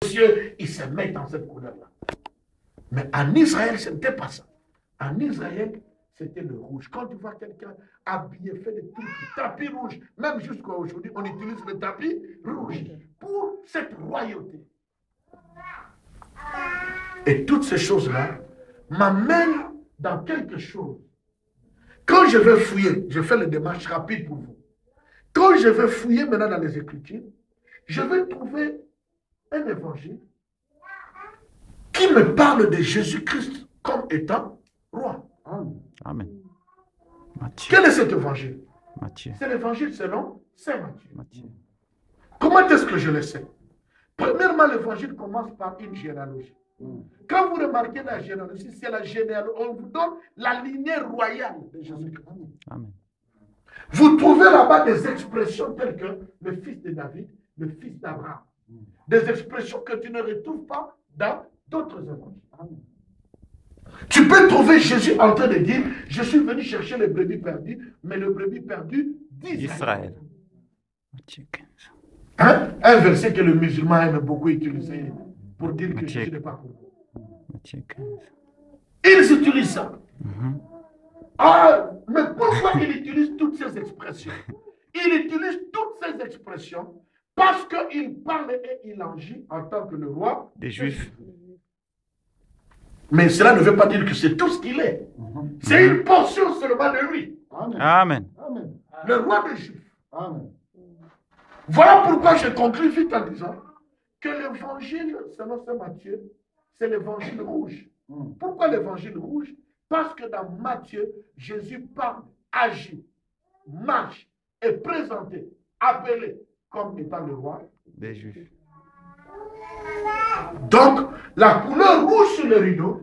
cieux, il se met dans cette couleur-là. Mais en Israël, ce n'était pas ça. En Israël, c'était le rouge. Quand tu vois quelqu'un habillé, fait des trucs, tapis rouge, même jusqu'à aujourd'hui, on utilise le tapis rouge pour cette royauté. Et toutes ces choses-là m'amènent dans quelque chose. Quand je vais fouiller, je fais les démarches rapides pour vous. Quand je vais fouiller maintenant dans les Écritures, je vais trouver un évangile qui me parle de Jésus-Christ comme étant roi. Amen. Matthieu. Quel est cet évangile? Matthieu. C'est l'évangile selon Saint Matthieu. Matthieu. Comment est-ce que je le sais? Premièrement, l'évangile commence par une généalogie. Quand vous remarquez la généalogie, c'est la généalogie. On vous donne la lignée royale de Jésus-Christ. Amen. Vous trouvez là-bas des expressions telles que le fils de David, le fils d'Abraham. Des expressions que tu ne retrouves pas dans d'autres évangiles. Tu peux trouver Jésus en train de dire, je suis venu chercher les brebis perdues, mais les brebis perdues d'Israël. Matthieu 15. Hein? Un verset que le musulman aime beaucoup utiliser pour dire que Matthieu. Jésus n'est pas pour vous. Matthieu 15. Ils utilisent ça. Mhm. Ah, mais pourquoi il utilise toutes ces expressions? Il utilise toutes ces expressions parce qu'il parle et il agit en tant que le roi Des Juifs. Mais cela ne veut pas dire que c'est tout ce qu'il est. C'est une portion seulement de lui. Amen. Le roi des Juifs. Voilà pourquoi je conclue vite en disant que l'évangile, selon Saint Matthieu, c'est l'évangile rouge. Pourquoi l'évangile rouge? Parce que dans Matthieu, Jésus parle, agit, marche, est présenté, appelé comme étant le roi Des Juifs. Donc, la couleur rouge sur le rideau,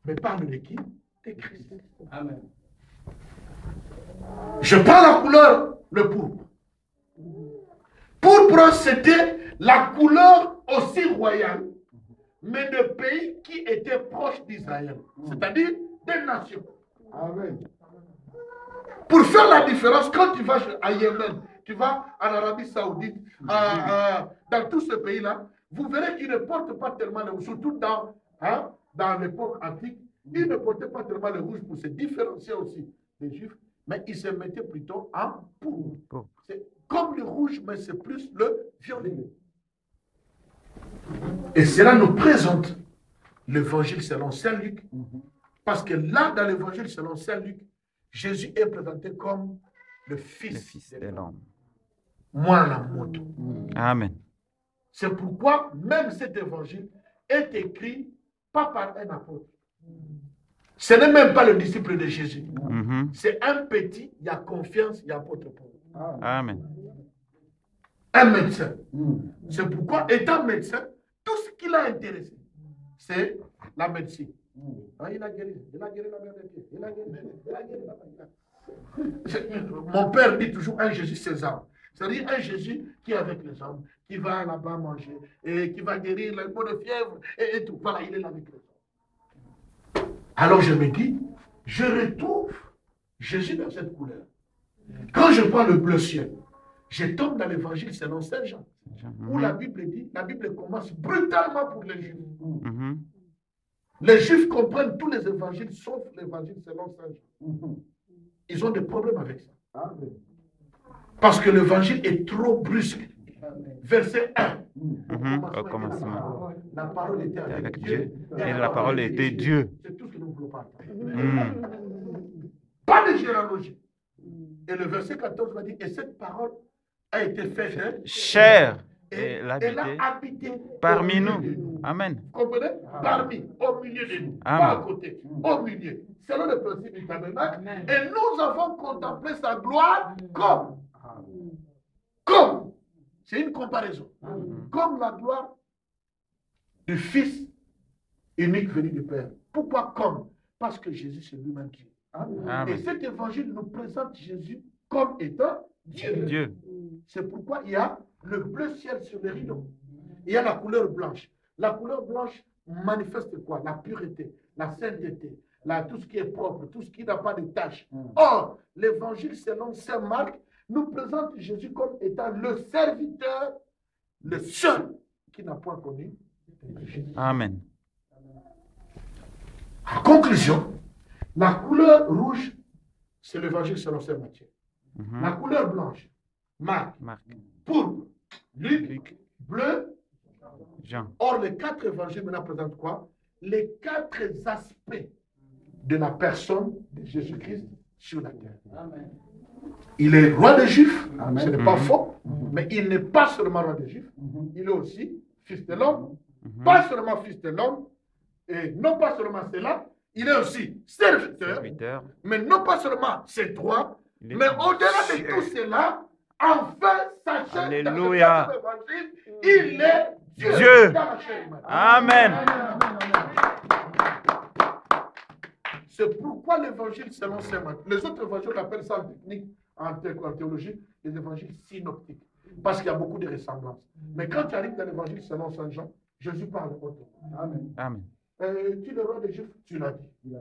mais parle de qui? De Christ. Amen. Je prends la couleur, le pourpre. Pourpre, c'était la couleur aussi royale, mais de pays qui étaient proches d'Israël, c'est-à-dire des nations. Amen. Pour faire la différence, quand tu vas à Yémen, tu vas en Arabie Saoudite, dans tous ces pays-là, vous verrez qu'ils ne portent pas tellement le rouge, surtout dans l'époque antique, ils ne portaient pas tellement le rouge pour se différencier aussi des Juifs, mais ils se mettaient plutôt en pourpre. C'est comme le rouge, mais c'est plus le violet. Et cela nous présente l'évangile selon Saint Luc, parce que là, dans l'évangile selon Saint Luc, Jésus est présenté comme le Fils de l'homme. Moi, la moto. Amen. C'est pourquoi même cet évangile est écrit pas par un apôtre. Ce n'est même pas le disciple de Jésus. C'est un petit, il y a confiance, il y a apôtre Paul. Amen. Un médecin. C'est pourquoi, étant médecin, tout ce qui l'a intéressé, c'est la médecine. Il a guéri la mère de pied. Il a guéri la mère. Mon père dit toujours un Jésus César. C'est-à-dire un Jésus qui est avec les hommes, qui va là-bas manger, et qui va guérir les maux de fièvre, et tout. Voilà, il est là avec les hommes. Alors je me dis, je retrouve Jésus dans cette couleur. Quand je prends le bleu ciel, je tombe dans l'évangile selon Saint Jean, où la Bible dit, la Bible commence brutalement pour les Juifs. Les Juifs comprennent tous les évangiles, sauf l'évangile selon Saint Jean. Ils ont des problèmes avec ça. Parce que l'évangile est trop brusque. Verset 1. Au commencement, la parole était avec Dieu. Et la parole était Dieu. C'est tout ce que nous voulons pas entendre. Pas de généalogie. Et le verset 14 va dire, et cette parole a été faite chair et elle a habité parmi nous. Amen. Vous comprenez? Parmi, au milieu de nous. Amen. Pas à côté, au milieu. Selon le principe du tabernacle. Et nous avons contemplé sa gloire comme. C'est une comparaison. Comme la gloire du Fils unique venu du Père. Pourquoi comme? Parce que Jésus c'est lui-même Dieu. Amen. Et cet évangile nous présente Jésus comme étant Dieu. C'est pourquoi il y a le bleu ciel sur les rideaux. Il y a la couleur blanche. La couleur blanche manifeste quoi? La pureté, la sainteté, tout ce qui est propre, tout ce qui n'a pas de tache. Or, l'évangile selon Saint Marc nous présente Jésus comme étant le serviteur, le seul qui n'a point connu Amen. En conclusion, la couleur rouge, c'est l'évangile selon saint Matthieu. La couleur blanche, Marc. Pourpre, Luc, bleu, Jean. Or, les 4 évangiles maintenant présentent quoi? Les 4 aspects de la personne de Jésus-Christ sur la terre. Amen. Il est roi des Juifs, ce n'est pas faux, mais il n'est pas seulement roi des Juifs, il est aussi fils de l'homme, pas seulement fils de l'homme, et non pas seulement cela, il est aussi serviteur, mais non pas seulement ses droits, mais au-delà de tout cela, enfin, sachez dans le évangile, il est Dieu. Dans la chair humaine. Amen. C'est pourquoi l'évangile selon saint Matthieu, les autres évangiles, on appelle ça en technique, en théologie, les évangiles synoptiques, parce qu'il y a beaucoup de ressemblances. Mais quand tu arrives dans l'évangile selon saint Jean, Jésus parle autre. Amen. Amen. Tu es le roi des Juifs, tu l'as dit.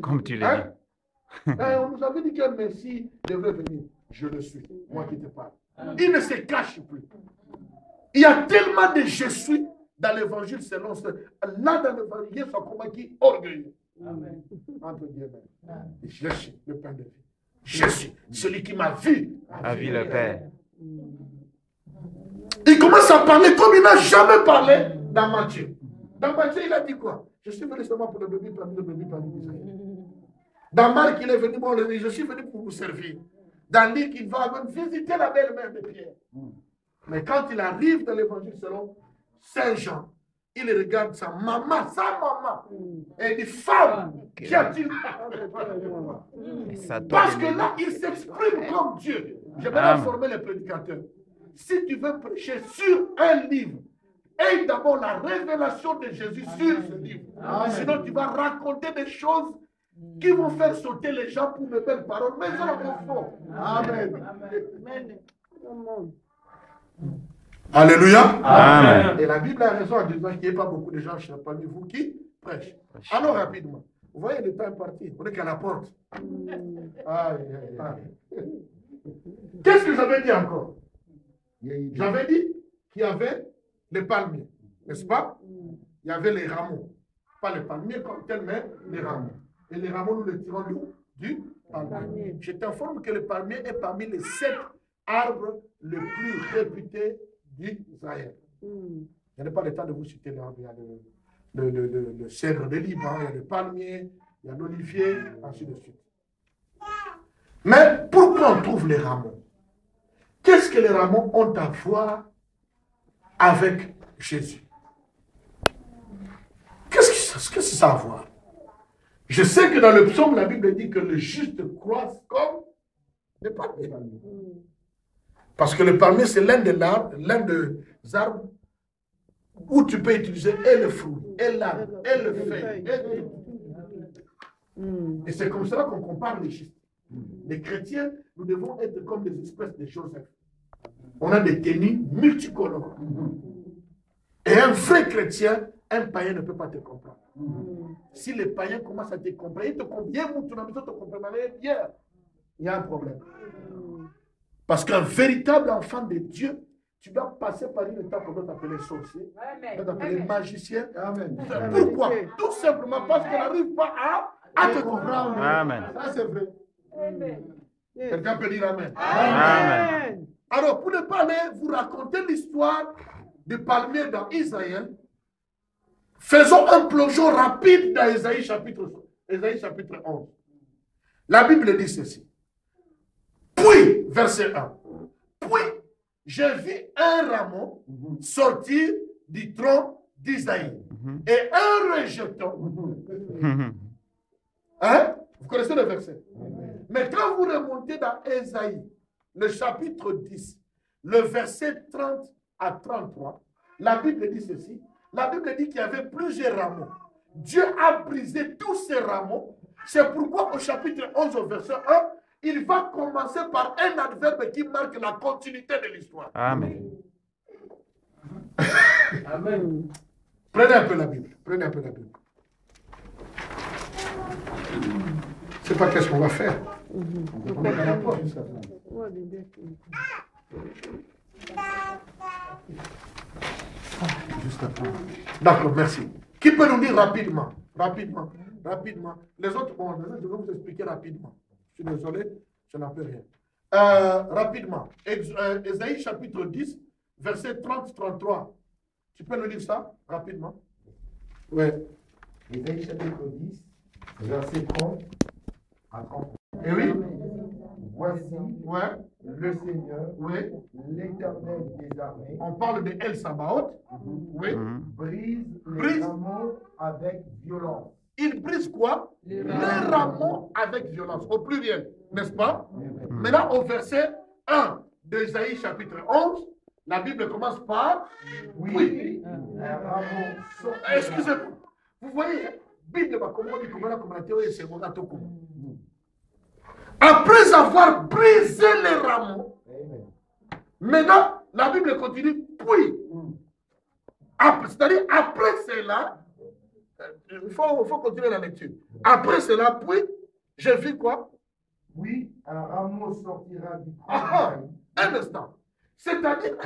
Comme tu l'as dit. On nous avait dit qu'un Messie devrait venir. Je le suis, moi qui te parle. Il ne se cache plus. Il y a tellement de je suis dans l'évangile selon ce. Là, dans l'évangile, il y a son combat qui est orgueilleux. Amen. Entre guillemets. Je suis le Père de vie. Je suis celui qui m'a vu. A vu le Père. Il commence à parler comme il n'a jamais parlé dans Matthieu. Dans Matthieu, il a dit quoi? Je suis venu seulement pour le bébé parmi d'Israël. Dans Marc, il est venu, bon, je suis venu pour vous servir. Dans Luc, il va même visiter la belle-mère de Pierre. Mais quand il arrive dans l'évangile selon Saint Jean, il regarde sa maman, et il dit, femme, qu'y a-t-il? Parce que là, il s'exprime comme Dieu. Je vais informer les prédicateurs. Si tu veux prêcher sur un livre, aie d'abord la révélation de Jésus sur ce livre. Sinon, tu vas raconter des choses qui vont faire sauter les gens pour de belles paroles, mais ça va faux. Amen. Alléluia. Amen. Et la Bible a raison en disant qu'il n'y a pas beaucoup de gens parmi vous qui prêchent. Alors rapidement, vous voyez le temps est parti, on est qu'à la porte. Qu'est-ce que j'avais dit encore? J'avais dit qu'il y avait les palmiers, n'est-ce pas? Il y avait les rameaux. Pas les palmiers comme tel, mais les rameaux. Et les rameaux, nous les tirons du palmier. Je t'informe que le palmier est parmi les 7 arbres les plus réputés d'Israël. Je n'ai pas le temps de vous citer les arbres. Il y a le cèdre de Liban, il y a le palmier, il y a l'olivier, ainsi de suite. Mais pourquoi on trouve les rameaux? Qu'est-ce que les rameaux ont à voir avec Jésus? Qu'est-ce que ça a à voir? Je sais que dans le psaume, la Bible dit que le juste croise comme le palmier. Parce que le palmier, c'est l'un des arbres où tu peux utiliser et le fruit, et l'arbre, et le feuille. Et c'est comme cela qu'on compare les justes. Les chrétiens, nous devons être comme des espèces de Joseph. On a des tenues multicolores. Et un vrai chrétien, un païen ne peut pas te comprendre. Si les païens commencent à te comprendre, ils te comprennent bien, il y a un problème. Parce qu'un véritable enfant de Dieu, tu dois passer par une étape pour t'appeler sorcier, pour t'appeler magicien. Amen. Pourquoi? Tout simplement parce qu'on n'arrive pas à te comprendre. Amen. Ça, c'est vrai. Quelqu'un peut dire Amen. Amen. Alors, pour ne pas aller vous raconter l'histoire du palmier dans Israël, faisons un plongeon rapide dans Ésaïe chapitre 11. La Bible dit ceci. Puis, verset 1. Puis, j'ai vu un rameau sortir du tronc d'Isaïe et un rejeton. Hein? Vous connaissez le verset? Mais quand vous remontez dans Ésaïe, le chapitre 10, le verset 30 à 33, la Bible dit ceci. La Bible dit qu'il y avait plusieurs rameaux. Dieu a brisé tous ces rameaux. C'est pourquoi au chapitre 11, au verset 1, il va commencer par un adverbe qui marque la continuité de l'histoire. Amen. Amen. Prenez un peu la Bible. Prenez un peu la Bible. Je ne sais pas qu'est-ce qu'on va faire. On est à la porte jusqu'à présent. D'accord, merci. Qui peut nous dire rapidement? Rapidement. Les autres, bon, je vais vous expliquer rapidement. Je suis désolé, je n'en peux rien. Rapidement. Ésaïe chapitre 10, verset 30-33. Tu peux nous lire ça rapidement? Oui. Ésaïe chapitre 10, verset 30 à 30. Et oui? Voici Ouais. le Seigneur, Oui. l'Éternel des armées, On parle de El Sabaoth. Oui. brise les Brise. rameaux avec violence. Il brise quoi? Les rameaux avec violence, au pluriel, n'est-ce pas? Maintenant, au verset 1 d'Ésaïe chapitre 11, la Bible commence par oui. Un rameau sortira. Excusez-moi. Vous voyez, Bible va commencer comme la communauté et c'est mon gâteau commun. Après avoir brisé les rameaux, maintenant, la Bible continue, puis. C'est-à-dire, après cela, il faut continuer la lecture. Après cela, puis, j'ai vu quoi? Oui, un rameau sortira du Un instant. C'est-à-dire,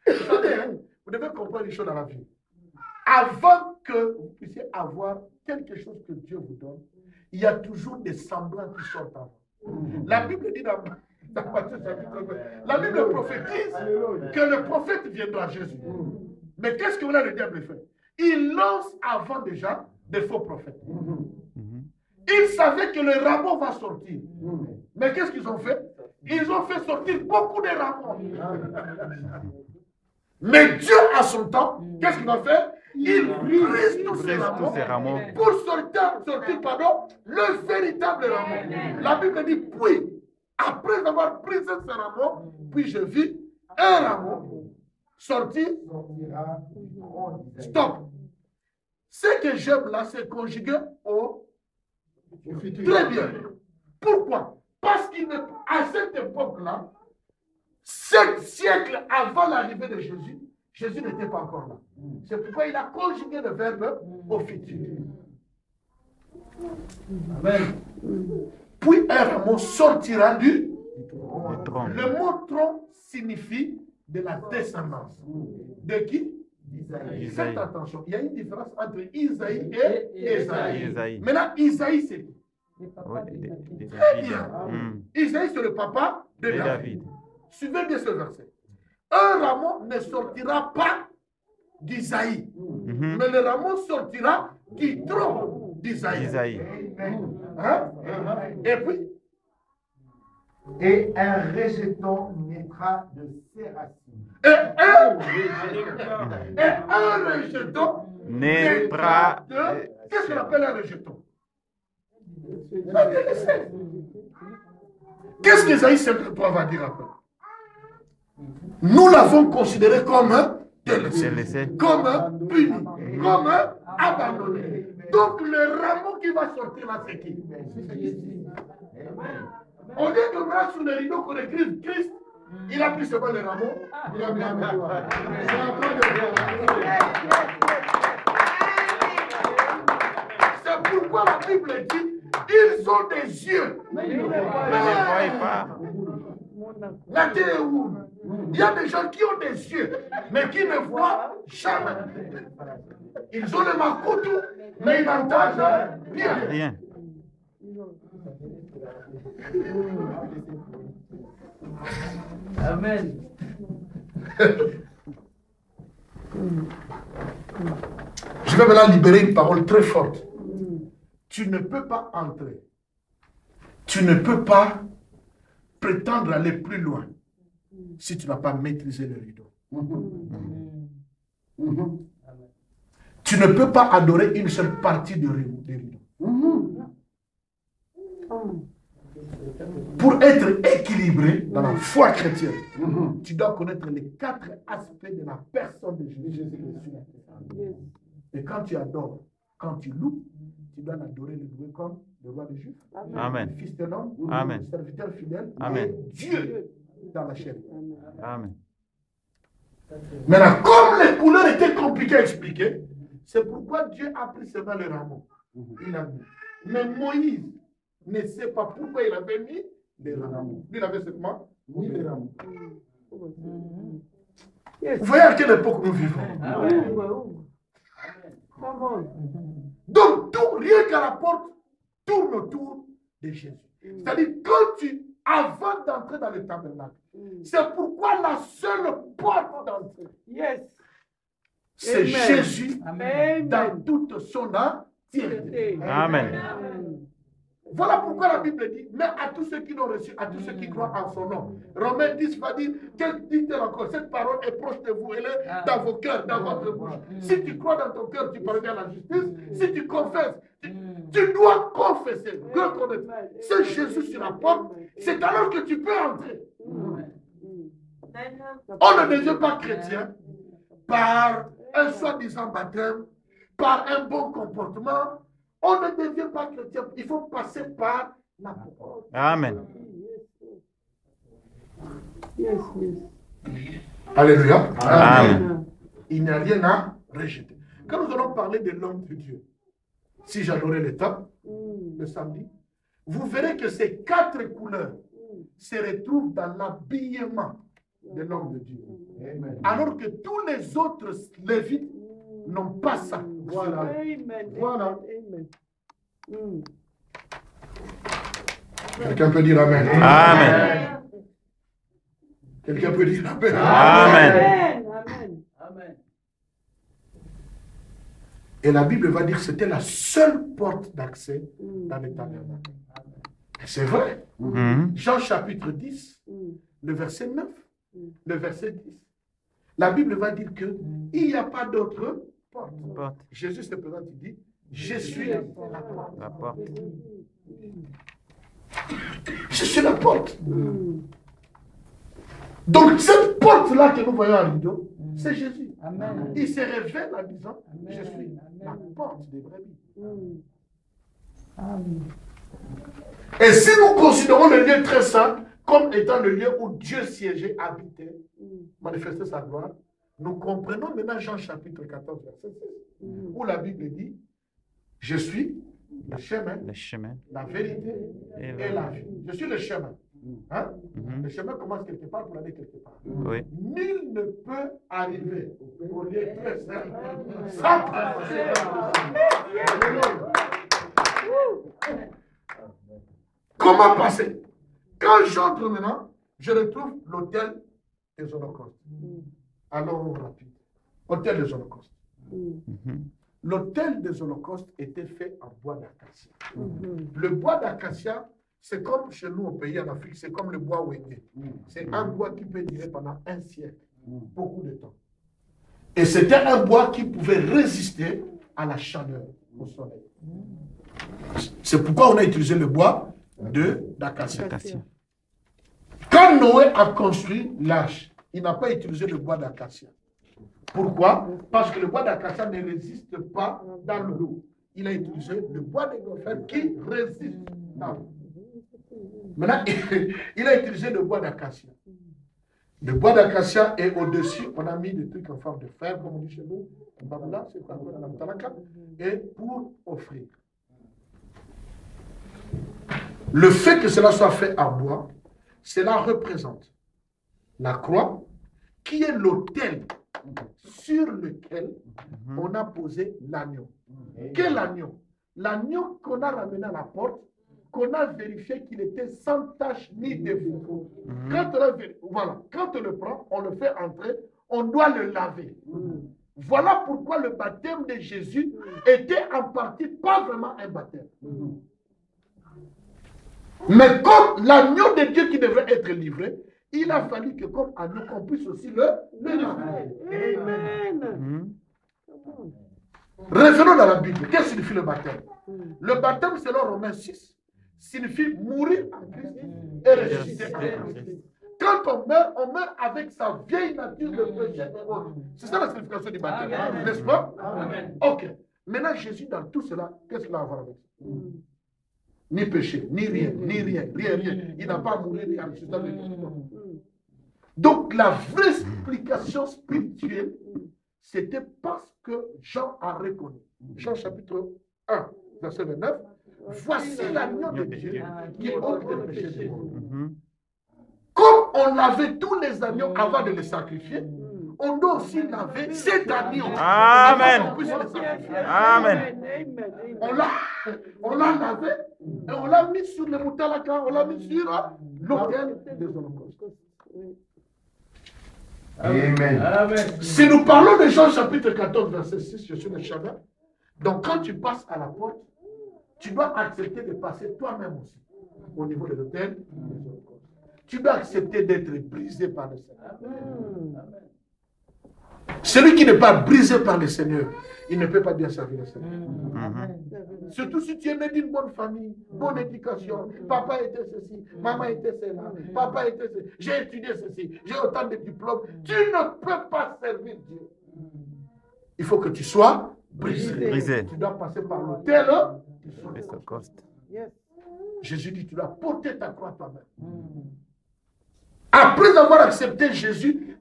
vous savez, hein, vous devez comprendre les choses dans la vie. Avant que vous puissiez avoir quelque chose que Dieu vous donne, il y a toujours des semblants qui sortent avant. La Bible dit dans Matthieu chapitre 20, la Bible prophétise que le prophète viendra, Jésus. Mais qu'est-ce que le diable fait? Il lance avant déjà des faux prophètes. Ils savaient que le rameau va sortir. Mais qu'est-ce qu'ils ont fait? Ils ont fait sortir beaucoup de rameaux. Mais Dieu, à son temps, qu'est-ce qu'il va faire? Il brise tous ces rameaux pour sortir le véritable rameau. La Bible dit, puis, après avoir brisé ces rameaux, puis je vis un rameau sortir. Stop. Ce que j'aime là, c'est conjugué au futur. Très bien. Pourquoi? Parce qu'à cette époque-là, 7 siècles avant l'arrivée de Jésus, Jésus n'était pas encore là. C'est pourquoi il a conjugué le verbe au futur. Amen. Puis un rameau sortira du tronc. Le mot tronc signifie de la descendance. De qui? Isaïe. Faites attention, il y a une différence entre Isaïe et Ésaïe. Maintenant, Isaïe, c'est qui? Très bien. Isaïe, c'est le papa de David. Suivez bien ce verset. Un rameau ne sortira pas d'Isaïe, mais le rameau sortira du tronc d'Isaïe. Hein? Et puis, et un rejeton naîtra de ses racines. Et un rejeton naîtra de... Qu'est-ce qu'on appelle un rejeton? Qu'est-ce qu'Isaïe 53 va dire après? Nous l'avons considéré comme délaissé, comme puni, comme abandonné. Donc le rameau qui va sortir là, c'est qui? Au lieu de mettre sous le rideau qu'on écrive Christ, il a pris seulement le rameau, il a mis un rameau. C'est pourquoi la Bible dit, ils ont des yeux, mais ils ne voient pas. La terre est où? Il y a des gens qui ont des yeux, mais qui ne voient jamais. Ils ont le makoutou, mais ils n'entendent rien. Amen. Je vais maintenant libérer une parole très forte. Tu ne peux pas entrer. Tu ne peux pas prétendre aller plus loin si tu n'as pas maîtrisé le rideau. Tu ne peux pas adorer une seule partie du rideau. Pour être équilibré dans la foi chrétienne, tu dois connaître les 4 aspects de la personne de Jésus. Et quand tu adores, quand tu loues, tu dois l'adorer, le louer comme le roi des Juifs, Amen. le fils de l'homme, Amen. le serviteur fidèle, Amen. et Dieu dans la chair. Amen. Maintenant, comme les couleurs étaient compliquées à expliquer, c'est pourquoi Dieu a pris seulement le rameau. Il a mis. Mais Moïse ne sait pas pourquoi il avait mis les rameaux. Il avait seulement mis les rameaux. Vous voyez à quelle époque nous vivons. Donc, tout, rien qu'à la porte, tourne autour de Jésus. C'est-à-dire, avant d'entrer dans le tabernacle, c'est pourquoi la seule porte d'entrée, c'est Amen. Jésus Amen. dans toute son entièreté. Amen. Voilà pourquoi la Bible dit, mais à tous ceux qui l'ont reçu, à tous ceux qui croient en son nom. Romains 10 va dire, dit-elle encore, cette parole est proche de vous, elle est dans vos cœurs, dans votre bouche. Si tu crois dans ton cœur, tu parviens à la justice. Si tu confesses, tu dois confesser, reconnaître. C'est Jésus sur la porte, c'est alors que tu peux entrer. On ne devient pas chrétien par un soi-disant baptême, par un bon comportement. On ne devient pas chrétien. Il faut passer par la parole. Amen. Alléluia. Amen. Il n'y a rien à rejeter. Quand nous allons parler de l'homme de Dieu, si j'aurai le temps, le samedi, vous verrez que ces 4 couleurs se retrouvent dans l'habillement de l'homme de Dieu. Amen. Alors que tous les autres lévites n'ont pas ça. Voilà. Amen. Voilà. Amen. Quelqu'un peut dire Amen. Amen. Quelqu'un peut dire Amen. Amen. Amen. Et la Bible va dire que c'était la seule porte d'accès dans le tabernacle. Et c'est vrai. Mhm. Jean chapitre 10, le verset 9, le verset 10. La Bible va dire qu'il n'y a pas d'autre porte. Porte. Jésus se présente, il dit, je suis la porte. La porte. Je suis la porte. Donc cette porte-là que nous voyons à rideau, c'est Jésus. Amen. Il se révèle en disant, Amen. je suis la porte des brebis. Amen. Et si nous considérons le lieu très saint comme étant le lieu où Dieu siégeait, habitait, manifestait sa gloire, nous comprenons maintenant Jean chapitre 14, verset 6, où la Bible dit, je suis le chemin, Le chemin. la vérité Et et la vie. Je suis le chemin. Hein? Mhm. Le chemin commence quelque part pour aller quelque part. Oui. Nul ne peut arriver au lieu très saint sans passer par le Comment passer? Quand j'entre maintenant, je retrouve l'autel des holocaustes. Alors, rapide. Hôtel des holocaustes. Mhm. L'autel des holocaustes était fait en bois d'acacia. Le bois d'acacia, c'est comme chez nous au pays en Afrique, c'est comme le bois wengé. C'est un bois qui peut durer pendant un siècle, beaucoup de temps. Et c'était un bois qui pouvait résister à la chaleur, au soleil. C'est pourquoi on a utilisé le bois d'acacia. Acacia. Quand Noé a construit l'arche, il n'a pas utilisé le bois d'acacia. Pourquoi? Parce que le bois d'acacia ne résiste pas dans l'eau. Il a utilisé le bois de gopher qui résiste dans l'eau. Maintenant, il a utilisé le bois d'acacia. Le bois d'acacia est au-dessus, on a mis des trucs en forme de fer, comme on dit chez nous, et pour offrir. Le fait que cela soit fait en bois, cela représente la croix, qui est l'autel sur lequel on a posé l'agneau. Quel agneau? L'agneau qu'on a ramené à la porte, qu'on a vérifié qu'il était sans tache ni défaut. Quand on le prend, on le fait entrer, on doit le laver. Voilà pourquoi le baptême de Jésus était en partie pas vraiment un baptême. Mais comme l'agneau de Dieu qui devrait être livré, il a fallu que comme agneau, qu'on puisse aussi le laver. Amen. Revenons dans la Bible. Qu'est-ce que signifie le baptême? Le baptême, selon Romains 6, signifie mourir en Christ et ressusciter en Christ. Quand on meurt avec sa vieille nature de péché et autres. C'est ça la signification du baptême, n'est-ce pas? Amen. Ok. Maintenant, Jésus, dans tout cela, qu'est-ce qu'il a à voir avec ça? Ni péché, ni rien. Il n'a pas à mourir et à ressusciter de Christ. Donc, la vraie explication spirituelle, c'était parce que Jean a reconnu. Jean chapitre 1, verset 29. Voici l'agneau de Dieu qui ôte le péché du monde. Mhm. Comme on lavait tous les agneaux avant de les sacrifier, on doit aussi laver cet agneau. Amen. Afin qu'on puisse le sacrifier. Amen. On l'a lavé et on l'a mis sur le moutalaka, on l'a mis sur l'autel des holocaustes. Amen. Si nous parlons de Jean chapitre 14, verset 6, je suis le Shabbat. Donc quand tu passes à la porte, tu dois accepter de passer toi-même aussi au niveau de l'autel des holocaustes. Tu dois accepter d'être brisé par le Seigneur. Celui qui n'est pas brisé par le Seigneur, il ne peut pas bien servir le Seigneur. Surtout si tu es né d'une bonne famille, bonne éducation. Papa était ceci, maman était cela, papa était ceci. J'ai étudié ceci, j'ai autant de diplômes. Tu ne peux pas servir Dieu. Il faut que tu sois brisé. Tu dois passer par l'autel. Jésus dit, tu dois porter ta croix toi-même. Après avoir accepté Jésus,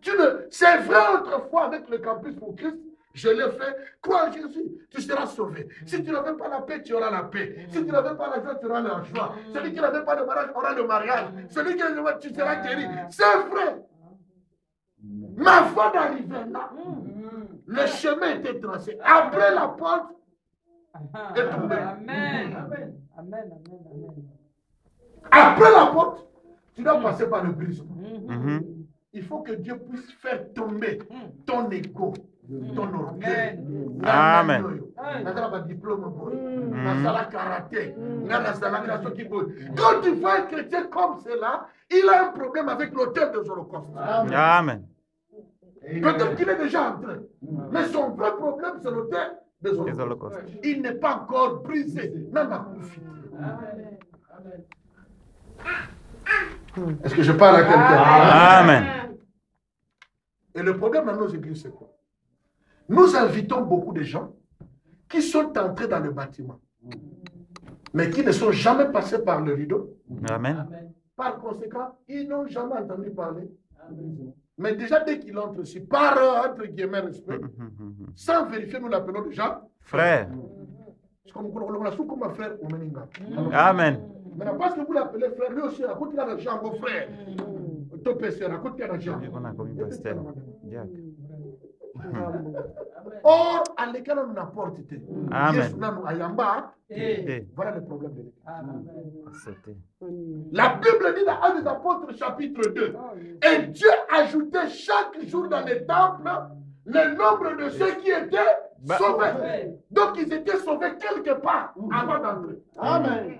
c'est vrai autrefois avec le campus pour Christ, je l'ai fait, crois en Jésus, tu seras sauvé. Si tu n'avais pas la paix, tu auras la paix. Si tu n'avais pas la joie, tu auras la joie. Celui qui n'avait pas de mariage aura le mariage. Celui qui n'a pas, tu seras guéri. C'est vrai. Mais avant d'arriver là, le chemin était tracé. Après la porte est tombée. Amen. Après la porte, tu dois passer par le brisement. Il faut que Dieu puisse faire tomber ton ego, ton orgueil. Amen. Quand tu vois un chrétien comme cela, il a un problème avec l'autel des holocaustes. Amen. Peut-être qu'il est déjà entré, mais son vrai problème, c'est l'autel des holocaustes. Il n'est pas encore brisé, même à confiter. Est-ce que je parle à quelqu'un? Amen. Et le problème dans nos églises, c'est quoi? Nous invitons beaucoup de gens qui sont entrés dans le bâtiment, mais qui ne sont jamais passés par le rideau. Amen. Par conséquent, ils n'ont jamais entendu parler. Mais déjà, dès qu'ils entrent ici, par entre guillemets respect, sans vérifier, nous l'appelons déjà Frère. On a sous comme un frère au Meninga. Amen. Maintenant, parce que vous l'appelez frère, lui aussi, à côté de l'argent, mon frère. Topé, à côté de l'argent. On a commis pasteur. Diac. Or, à l'école, on a porté. Amen. Voilà le problème de l'église. Sauter. La Bible dit dans Actes des Apôtres, chapitre 2, et Dieu ajoutait chaque jour dans les temples le nombre de ceux qui étaient sauvés. Donc, ils étaient sauvés quelque part avant d'entrer. Amen.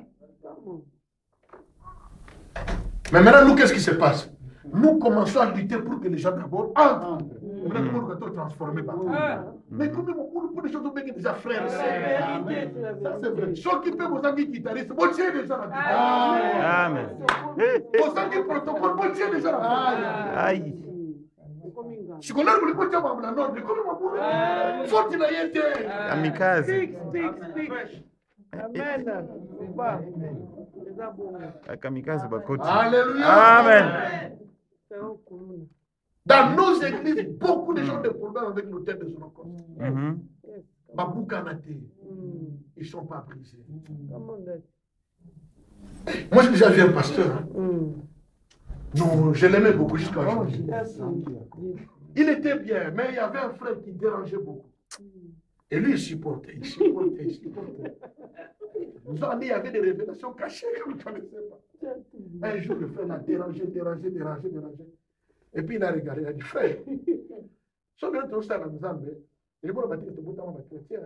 Mais maintenant, nous, qu'est-ce qui se passe? Nous commençons à lutter pour que les gens d'abord entrent. Maintenant, nous sommes transformés. Mais comme nous, pour les gens qui sont déjà frères et sœurs. Ça, c'est vrai. Ceux qui peuvent vous envoyer guitaristes, vous tirez déjà la guitare. Amen. Vous envoyez protocole, vous tirez déjà la guitare. Aïe. Si on a voulu porter ma blonde, mais comment ma boule? Faut qu'il ait été. Kamikaze. Amen. Kamikaze bakoti. Alléluia. Amen. Dans nos églises, beaucoup de gens ont des problèmes avec l'autel des holocaustes. Baboukanate, ils ne sont pas brisés. Moi, j'ai déjà vu un pasteur. Non, je l'aimais beaucoup jusqu'à aujourd'hui. Il était bien, mais il y avait un frère qui dérangeait beaucoup. Et lui, il supportait. Nous avons dit qu'il y avait des révélations cachées que vous ne connaissez pas. Un jour, le frère l'a dérangé. Et puis, il a regardé, il a dit, frère, si on est tous à la maison, il est bon de battre chrétien.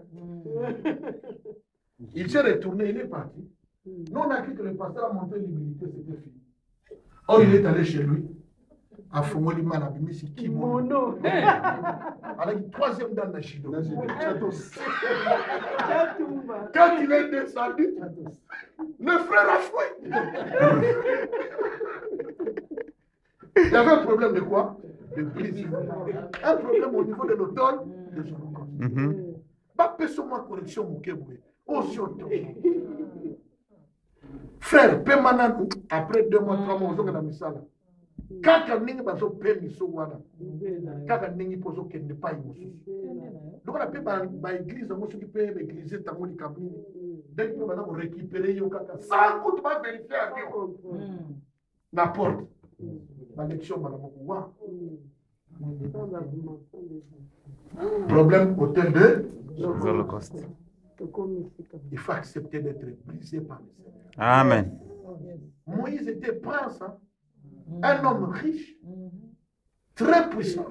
Il s'est retourné, il est parti. Nous, on a cru que le pasteur a montré l'humilité, c'était fini. Or, il est allé chez lui. À Fongolima, la Bimi, c'est qui mon nom? Avec troisième dans la Chido. Quand il est descendu, le frère a foué. Il y avait un problème de quoi? De brise. Un problème au niveau de l'automne, de son corps. Pas personne correction, mon kéboué. Oh, surtout. Frère, Pemananou, après 2 mois, 3 mois, on a mis ça là. Kaka ningi bazo pemi so wana. Kaka ningi pozo kende pa imosu. Donc on a fait ba église ngo soki pe église tango li kamini. Dès que on a récupérer yo kaka sans coup va vérifier avion. Na porte. La lecture bana moko wa. Problème au temps de... Holocauste. Il faut accepter d'être brisé par le Seigneur. Amen. Moïse était prince, hein? Un homme riche, très puissant.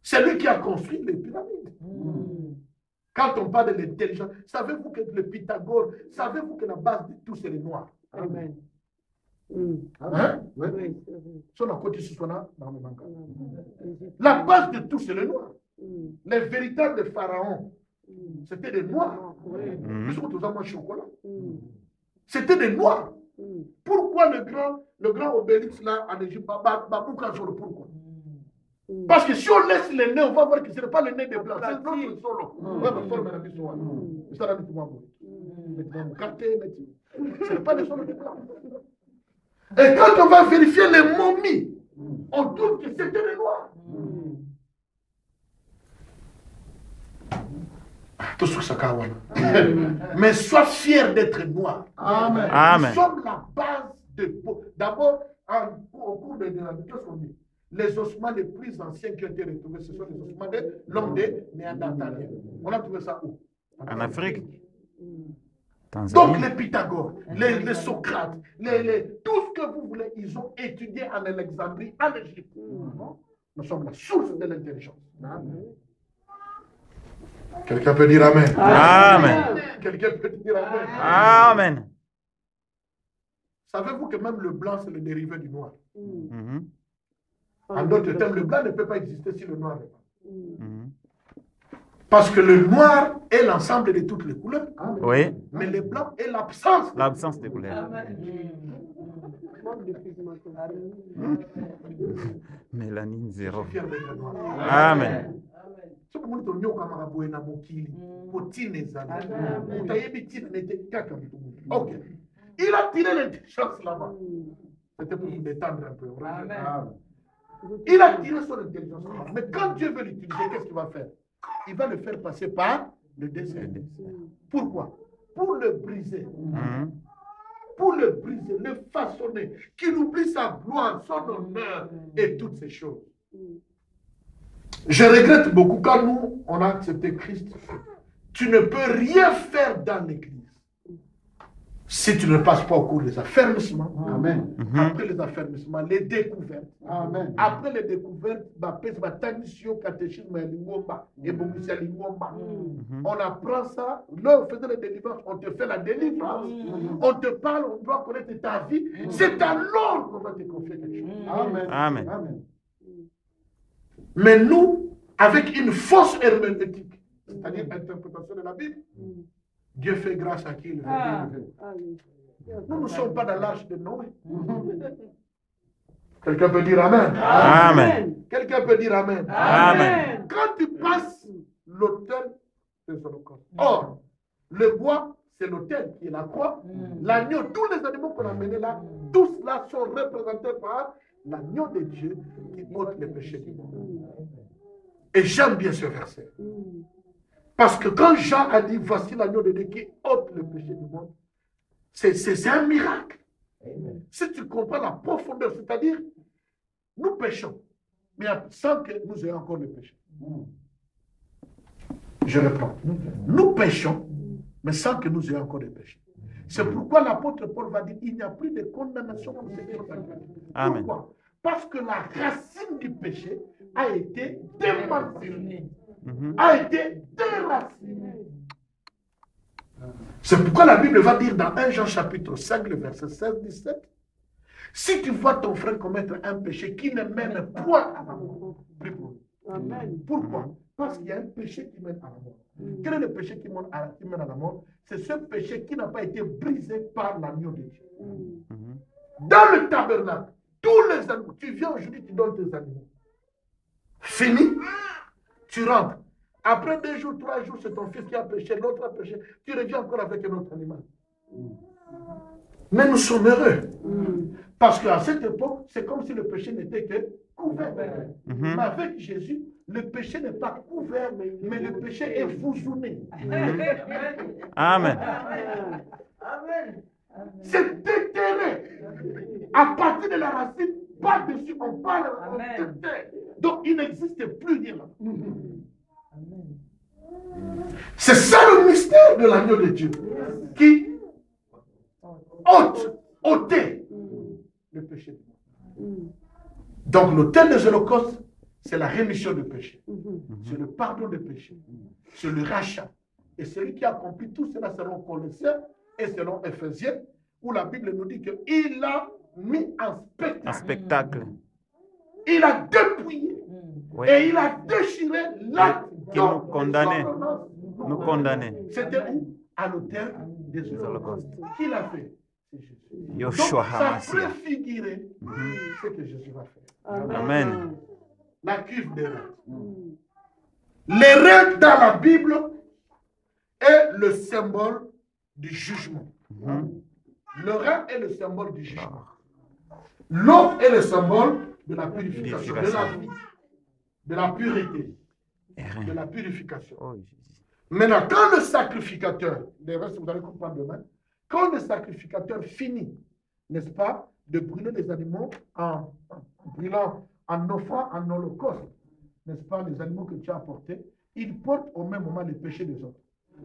C'est lui qui a construit les pyramides. Quand on parle de l'intelligence, savez-vous que le Pythagore, savez-vous que la base de tout, c'est les noirs? Amen. Hein? Oui. La base de tout, c'est les noirs. Les véritables pharaons, c'était des noirs. C'était des noirs. Pourquoi le grand obélisque là en Égypte, pourquoi? Parce que si on laisse les nez, on va voir que ce n'est pas le nez des blancs, c'est notre solo. Ce n'est pas le solo des blancs. Et quand on va vérifier les momies, on trouve que c'était les noirs. Tout ce que ça cache. Mais sois fier d'être noir. Amen. Amen. Nous sommes la base de... D'abord, au cours de la vie, les ossements les plus anciens qui ont été retrouvés, ce sont les ossements de l'homme des Néandertaliens. On a trouvé ça où? En Afrique. Donc Tanzanie. les Pythagore, les Socrates, tout ce que vous voulez, ils ont étudié en Alexandrie, en Égypte. Nous sommes la source de l'intelligence. Quelqu'un peut dire Amen. Amen. Quelqu'un peut dire Amen. Amen. Savez-vous que même le blanc, c'est le dérivé du noir? Mhm. En d'autres termes, le blanc ne peut pas exister si le noir n'est pas. Mhm. Parce que le noir est l'ensemble de toutes les couleurs. Oui. Mais le blanc est l'absence. L'absence de couleur. Mélanine Je zéro. suis fier d'être noir. Amen. Soki moni tonyoka makaboye na mokili kotina ezali utayebi tina nete kaka mutu mutu. Ok, il a tiré l'intelligence là-bas. C'était pour vous détendre un peu. Il a tiré son intelligence là-bas. Mais quand Dieu veut l'utiliser, qu'est-ce qu'il va faire? Il va le faire passer par le désert. Pourquoi? Pour le briser. Mhm. Pour le briser, le façonner, qu'il oublie sa gloire, son honneur et toutes ces choses. Je regrette beaucoup quand nous, on a accepté Christ. Tu ne peux rien faire dans l'église si tu ne passes pas au cours des affermissements. Amen. Après les affermissements, les découvertes. Amen. Après les découvertes, catéchisme, on apprend ça. Là, on faisait la délivrance, on te fait la délivrance. On te parle, on doit connaître ta vie. C'est alors qu'on va te confier quelque chose. Amen. Amen. Amen. Mais nous, avec une fausse herméneutique, c'est-à-dire interprétation de la Bible, Dieu fait grâce à qui il veut. Nous ne sommes pas dans l'âge de Noé. Quelqu'un peut dire Amen. Amen. Quelqu'un peut dire Amen. Amen. Quand tu passes l'autel des holocaustes. Or, le bois, c'est l'autel qui est la croix. L'agneau, tous les animaux qu'on a menés là, tous là sont représentés par l'agneau de Dieu qui ôte les péchés du monde. Et j'aime bien ce verset. Parce que quand Jean a dit, voici l'agneau de Dieu qui ôte le péché du monde, c'est un miracle. Si tu comprends la profondeur, c'est-à-dire, nous péchons, mais sans que nous ayons encore le péché. Je reprends. Nous péchons, mais sans que nous ayons encore le péché. C'est pourquoi l'apôtre Paul va dire, il n'y a plus de condamnation pour ceux qui sont en Christ. Amen. Pourquoi? Parce que la racine du péché a été démantelée, a été déracinée. C'est pourquoi la Bible va dire dans 1 Jean chapitre 5, le verset 16-17, si tu vois ton frère commettre un péché qui ne mène point à la mort, prie pour lui. Pourquoi? Parce qu'il y a un péché qui mène à la mort. Quel est le péché qui mène à la mort? C'est ce péché qui n'a pas été brisé par l'agneau de Dieu. Dans le tabernacle, tous les animaux, tu viens aujourd'hui, tu donnes tes animaux. Fini, tu rentres. Après 2 jours, 3 jours, c'est ton fils qui a péché, l'autre a péché. Tu reviens encore avec un autre animal. Mais nous sommes heureux. Parce qu'à cette époque, c'est comme si le péché n'était que couvert. Mais avec Jésus, le péché n'est pas couvert, mais le péché est fusionné. Amen. C'est déterré. À partir de la racine, pas dessus, on parle, on déterre. Donc, il n'existe plus rien là. C'est ça le mystère de l'agneau de Dieu qui ôtait le péché du monde. Donc, l'autel des holocaustes, c'est la rémission du péché. C'est le pardon des péchés. C'est le rachat. Et celui qui a accompli tout cela selon Colossiens et selon Éphésiens, où la Bible nous dit qu'il a mis en spectacle. Un spectacle. Il a dépouillé. Oui. Et il a déchiré l'acte Qui nous condamnait. Nous condamner. C'était où? À l'autel des holocaustes. Qui l'a fait? C'est Jésus. Donc, Yoshua ça Hamashiach. préfigurait ce que Jésus va faire. Amen. La cuve des reins. Les reins dans la Bible est le symbole du jugement. Le rein est le symbole du jugement. L'eau est le symbole de la purification, de la vie, de la pureté, de la purification. Oh, Jésus. Maintenant, quand le sacrificateur, les restes vous allez comprendre demain, quand le sacrificateur finit, n'est-ce pas, de brûler les animaux en brûlant, en offrant en holocauste, n'est-ce pas, les animaux que tu as apportés, il porte au même moment les péchés des autres.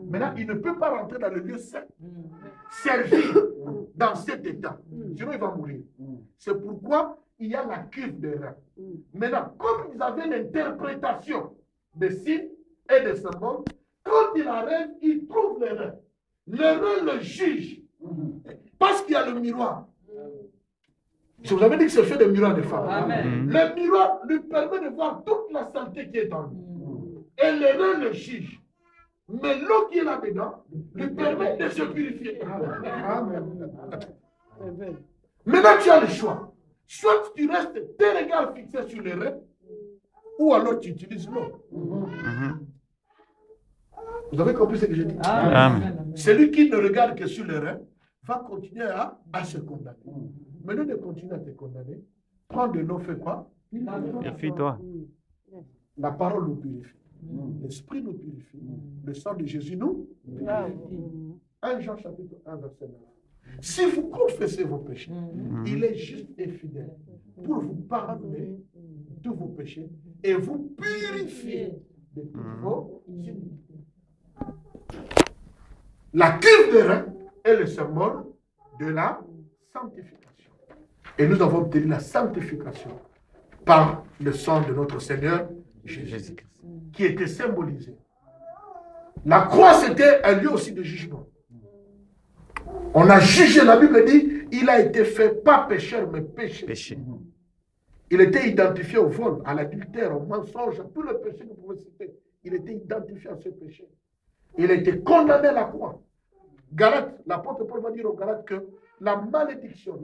Maintenant, il ne peut pas rentrer dans le lieu saint, servir dans cet état, sinon il va mourir. C'est pourquoi il y a la cuve des reins. Maintenant, comme ils avaient l'interprétation des signes et des symboles, quand il arrive, il trouve les reins. Les reins le jugent. Parce qu'il y a le miroir. Je vous avais dit que c'est fait de miroir de femme. Amen. Le miroir lui permet de voir toute la saleté qui est en lui. Et les reins le jugent. Mais l'eau qui est là-dedans lui permet de se purifier. Amen. Maintenant, tu as le choix. Soit tu restes tes regards fixés sur les reins, ou alors tu utilises l'eau. Vous avez compris ce que j'ai dit? Amen. Celui qui ne regarde que sur les reins va continuer à se condamner. Mais nous ne continuons à te condamner. Prends de l'eau, fais quoi? Purifie-toi. La parole nous purifie. L'esprit nous purifie. Le sang de Jésus nous purifie. 1 Jean chapitre 1 verset 9. Si vous confessez vos péchés, il est juste et fidèle pour vous pardonner tous vos péchés et vous purifier de toutes vos iniquités. La cuve de rein est le symbole de la sanctification. Et nous avons obtenu la sanctification par le sang de notre Seigneur Jésus, qui était symbolisé. La croix, c'était un lieu aussi de jugement. On a jugé, la Bible dit, il a été fait pas pécheur, mais péché. Il était identifié au vol, à l'adultère, au mensonge, à tout le péché que vous pouvez citer. Il était identifié à ce péché. Il a été condamné à la croix. Galates, l'apôtre Paul va dire aux Galates que la malédiction,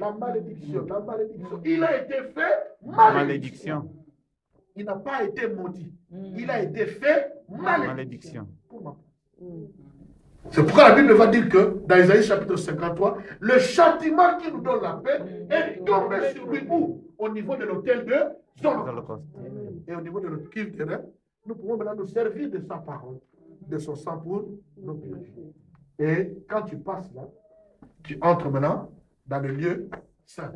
il a été fait malédiction. Il n'a pas été maudit. Il a été fait malédiction. C'est pourquoi la Bible va dire que dans Isaïe chapitre 53, le châtiment qui nous donne la paix est tombé sur lui au niveau de l'autel de Holocauste. Et au niveau de notre cuve de rein, nous pouvons maintenant nous servir de sa parole, de son sang pour nous purifier. Et quand tu passes là, tu entres maintenant dans le lieu saint.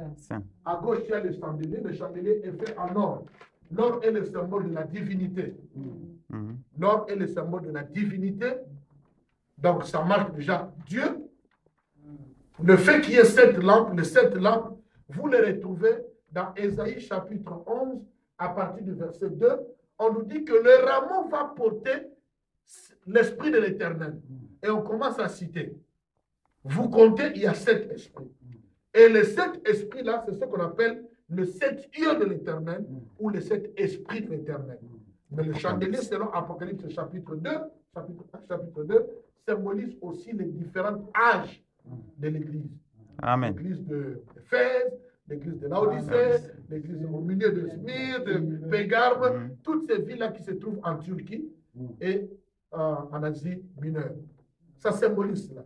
À gauche, tu as le chandelier est fait en or. L'or est le symbole de la divinité. L'or est le symbole de la divinité. Donc, ça marque déjà Dieu. Le fait qu'il y ait cette lampe, vous les retrouvez dans Ésaïe chapitre 11, à partir du verset 2. On nous dit que le rameau va porter l'esprit de l'Éternel. Et on commence à citer. Vous comptez, il y a 7 esprits. Et les 7 esprits-là, c'est ce qu'on appelle le 7 yeux de l'Éternel ou les 7 esprits de l'Éternel. Mais le chandelier, selon Apocalypse chapitre 2, chapitre 2, symbolise aussi les différents âges de l'Église. Amen. L'Église d'Éphèse, l'Église de Laodicée, l'Église au milieu de Smyrne, de Pégarme, toutes ces villes-là qui se trouvent en Turquie et en Asie mineure. Ça symbolise cela.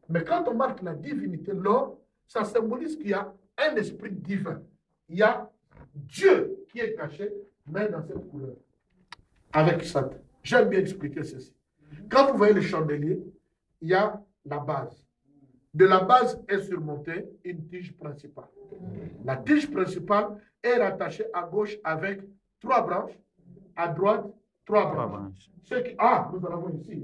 Mais quand on marque la divinité, l'or, ça symbolise qu'il y a un esprit divin. Il y a Dieu qui est caché, mais dans cette couleur. Avec ça, j'aime bien expliquer ceci. Quand vous voyez le chandelier, il y a la base. De la base est surmontée une tige principale. La tige principale est rattachée à gauche avec 3 branches. À droite, 3 Trois branches. branches. Nous en avons ici.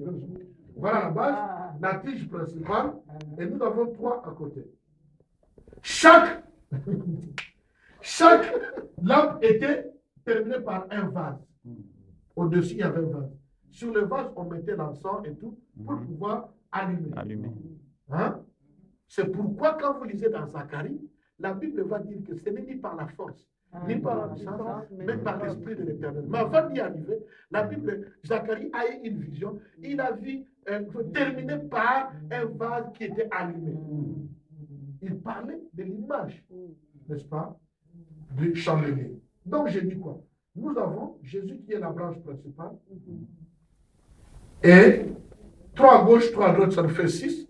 Voilà la base, la tige principale. Et nous avons 3 à côté. Chaque lampe était terminée par un vase. Au-dessus, il y avait un vase. Sur le vase, on mettait l'encens et tout pour pouvoir allumer. Allumé. Hein? C'est pourquoi quand vous lisez dans Zacharie, la Bible va dire que ce n'est ni par la force, ni par la puissance, mais par l'Esprit de l'Éternel. Mais avant d'y arriver, la Bible, Zacharie a eu une vision. Il a vu terminé par un vase qui était allumé. Il parlait de l'image, n'est-ce pas, du chandelier. Donc j'ai dit quoi? Nous avons Jésus qui est la branche principale. Et 3 à gauche, 3 à droite, ça nous fait 6,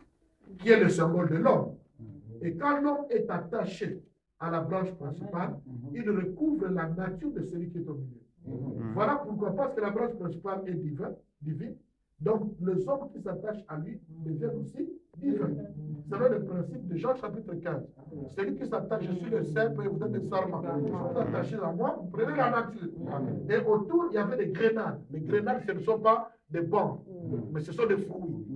qui est le symbole de l'homme. Et quand l'homme est attaché à la branche principale, il recouvre la nature de celui qui est au milieu. Voilà pourquoi, parce que la branche principale est divine, donc les hommes qui s'attachent à lui deviennent aussi divins. C'est le principe de Jean chapitre 15. Celui qui s'attache, je suis le serpent et vous êtes des serments. Vous attachez à moi, vous prenez la nature. Et autour, il y avait des grenades. Les grenades, ce ne sont pas des bombes, mais ce sont des fruits.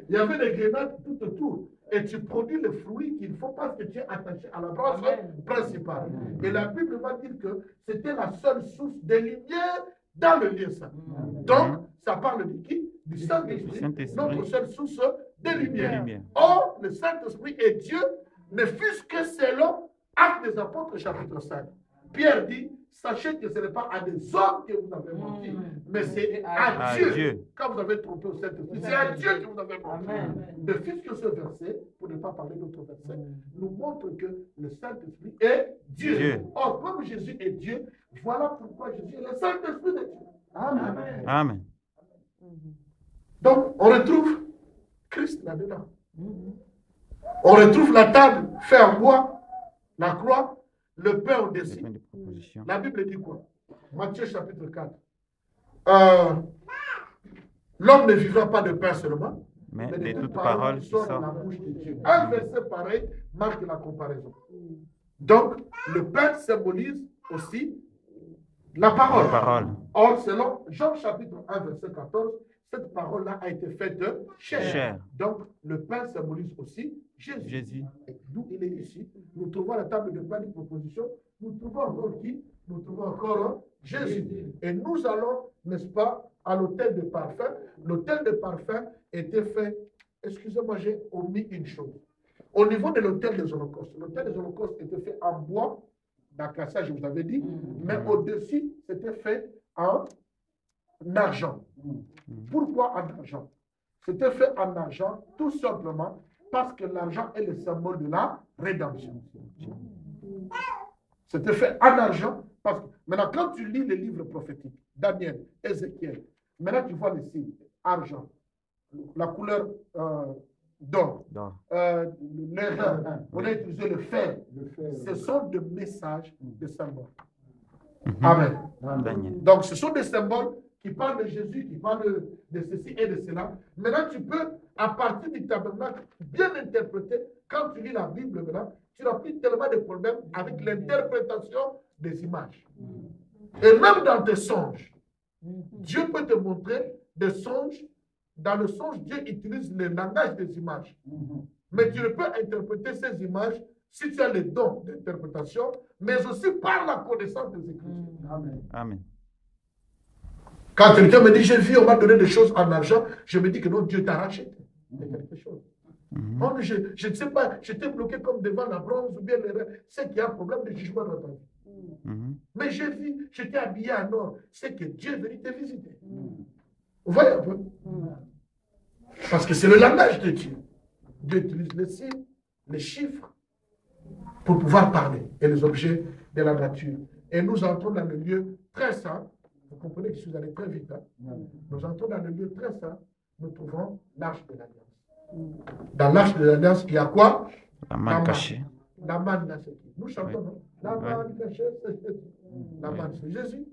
Il y avait des grenades tout autour. Et tu produis le fruit qu'il faut parce que tu es attaché à la branche principale. Et la Bible va dire que c'était la seule source de lumière dans le lieu saint. Donc, ça parle de qui? Du Saint-Esprit, notre seule source de lumière. Or, le Saint-Esprit est Dieu, ne fût-ce que selon Actes des Apôtres, chapitre 5. Pierre dit, sachez que ce n'est pas à des hommes que vous avez menti, mais c'est à Dieu. Quand vous avez trompé au Saint-Esprit, c'est à Dieu que vous avez menti. Ne fût-ce que ce verset, pour ne pas parler d'autres versets, nous montre que le Saint-Esprit est Dieu. Or, comme Jésus est Dieu, voilà pourquoi Jésus est le Saint-Esprit de Dieu. Amen. Amen. Donc, on retrouve Christ là-dedans. On retrouve la table faite en bois, la croix, le pain au-dessus. La Bible dit quoi? Matthieu chapitre 4. L'homme ne vivra pas de pain seulement, mais de toute parole qui sort de la bouche de Dieu. Un verset pareil marque la comparaison. Donc, le pain symbolise aussi la parole. Or, selon Jean chapitre 1, verset 14, cette parole-là a été faite de chair. Donc, le pain symbolise aussi Jésus. D'où il est ici. Nous trouvons la table de pain de proposition. Nous trouvons encore qui? Nous trouvons encore Jésus. Et nous allons, n'est-ce pas, à l'autel de parfum. L'autel de parfum était fait, excusez-moi, j'ai omis une chose. Au niveau de l'autel des holocaustes, l'autel des holocaustes était fait en bois, d'acacia, je vous avais dit, mais au-dessus, c'était fait en argent. Pourquoi en argent? C'était fait en argent tout simplement parce que l'argent est le symbole de la rédemption. C'était fait en argent parce que maintenant quand tu lis les livres prophétiques, Daniel, Ézéchiel, maintenant tu vois les signes, argent, la couleur d'or, on a utilisé le fer. Ce sont des messages, des symboles. Amen. Donc ce sont des symboles qui parle de Jésus, qui parle de ceci et de cela. Maintenant, tu peux, à partir du tabernacle, bien interpréter. Quand tu lis la Bible, maintenant, tu n'as plus tellement de problèmes avec l'interprétation des images. Et même dans tes songes, Dieu peut te montrer des songes. Dans le songe, Dieu utilise le langage des images. Mais tu ne peux interpréter ces images si tu as le don d'interprétation, mais aussi par la connaissance des Écritures. Amen. Amen. Quand quelqu'un me dit, j'ai vu, on m'a donné des choses en argent, je me dis que non, Dieu t'a racheté de quelque chose. Oh, mais je ne sais pas, j'étais bloqué comme devant la bronze ou bien c'est qu'il y a un problème de jugement dans ta vie. Mais j'ai vu, j'étais habillé en or, c'est que Dieu est venu te visiter. Vous voyez un peu? Parce que c'est le langage de Dieu. Dieu utilise les signes, les chiffres, pour pouvoir parler, et les objets de la nature. Et nous entrons dans le lieu très saint. Vous comprenez que je suis allé très vite. Nous entrons dans le lieu très saint. Nous trouvons l'arche de l'Alliance. Dans l'arche de l'Alliance, il y a quoi? La manne cachée. La manne, c'est qui? Nous chantons, non? La manne cachée, c'est Jésus. La manne, c'est Jésus.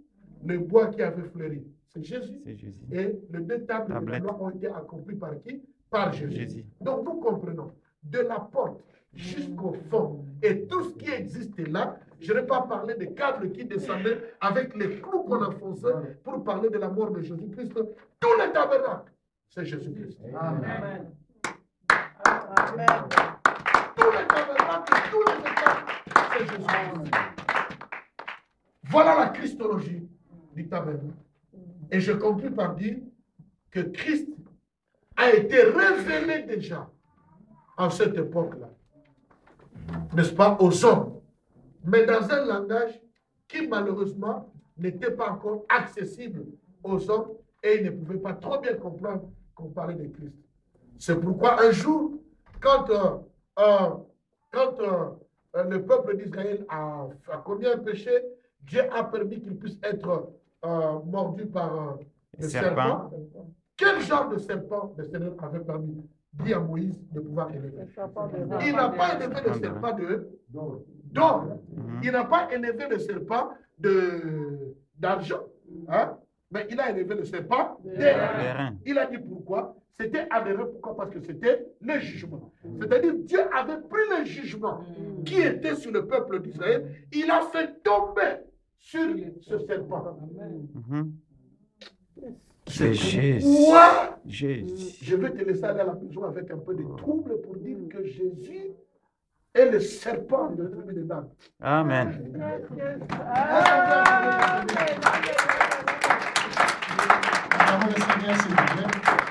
Le bois qui avait fleuri, c'est Jésus. Et les deux tables de la loi ont été accomplies par qui? Par Jésus. Donc nous comprenons, de la porte jusqu'au fond, et tout ce qui existe là, Je n'ai pas parlé des câbles qui descendaient avec les clous qu'on enfonçait pour parler de la mort de Jésus-Christ. Tous les tabernacles, c'est Jésus-Christ. Amen. Tous les tabernacles, tous les états, c'est Jésus-Christ. Voilà la christologie du tabernacle. Et je conclue par dire que Christ a été révélé déjà en cette époque-là, n'est-ce pas, aux hommes, mais dans un langage qui malheureusement n'était pas encore accessible aux hommes et ils ne pouvaient pas trop bien comprendre qu'on parlait de Christ. C'est pourquoi un jour, quand le peuple d'Israël a commis un péché, Dieu a permis qu'il puisse être mordu par le serpent. Quel genre de serpent le Seigneur avait permis, dit à Moïse, de pouvoir élever? Il n'a pas élevé le serpent d'or. Il n'a pas élevé le serpent d'argent. Hein? Mais il a élevé le serpent d'airain. Il a dit pourquoi? C'était adhérent. Pourquoi? Parce que c'était le jugement. C'est-à-dire Dieu avait pris le jugement qui était sur le peuple d'Israël. Il a fait tomber sur ce serpent. C'est Jésus. Pourquoi? Jésus. Je vais te laisser aller à la maison avec un peu de trouble pour dire que Jésus est le serpent de la tribu de Dan. Amen. Acclamons le Seigneur, s'il vous plaît.